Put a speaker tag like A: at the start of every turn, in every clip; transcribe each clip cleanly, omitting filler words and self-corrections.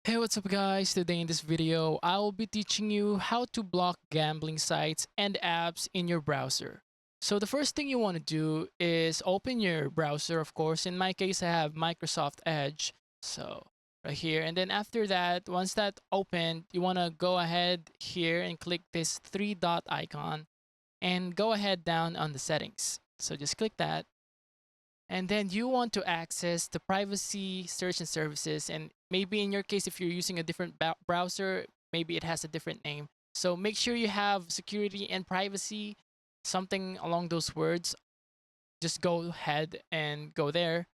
A: Hey, what's up guys? Today in this video, I will be teaching you how to block gambling sites and apps in your browser. So the first thing you want to do is open your browser, of course. In my case, I have Microsoft Edge. So right here. And then after that, once that opened, you want to go ahead here and click this three dot icon and go ahead down on the settings. So just click that and then you want to access the privacy search and services, and maybe in your case if you're using a different browser, maybe it has a different name. So make sure you have security and privacy, something along those words. Just go ahead and go there,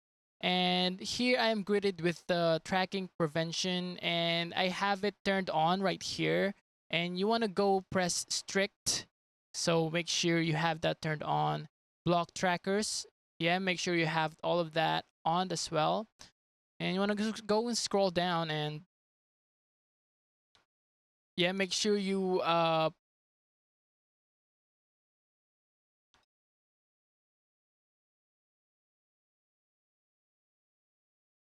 A: and here I am greeted with the tracking prevention, and I have it turned on right here. And you want to go press strict, so make sure you have that turned on. Block trackers, yeah, make sure you have all of that on as well. And you want to go and scroll down, and yeah, make sure you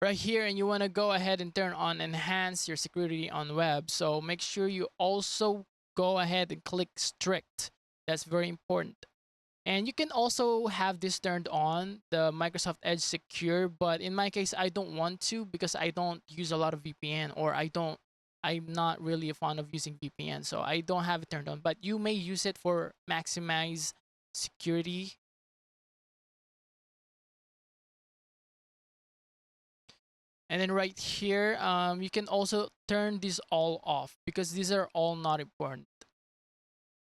A: right here, and you want to go ahead and turn on enhance your security on web. So make sure you also go ahead and click strict. That's very important. And you can also have this turned on, the Microsoft Edge secure, but in my case I don't want to because I don't use a lot of VPN, or I'm not really a fan of using VPN, so I don't have it turned on. But you may use it for maximize security. And then right here, you can also turn these all off because these are all not important.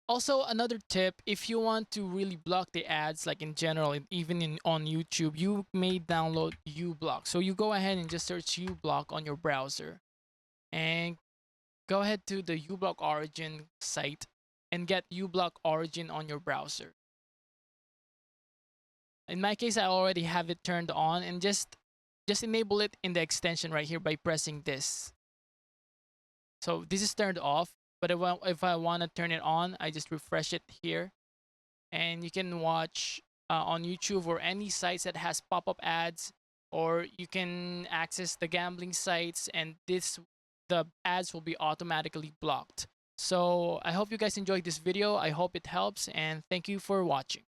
A: Also, another tip, if you want to really block the ads, like in general, even on YouTube, you may download uBlock. So you go ahead and just search uBlock on your browser and go ahead to the uBlock Origin site and get uBlock Origin on your browser. In my case, I already have it turned on, and just enable it in the extension right here by pressing this. So this is turned off, but if I want to turn it on, I just refresh it here, and you can watch on YouTube or any sites that has pop-up ads, or you can access the gambling sites, and the ads will be automatically blocked. So I hope you guys enjoyed this video. I hope it helps, and thank you for watching.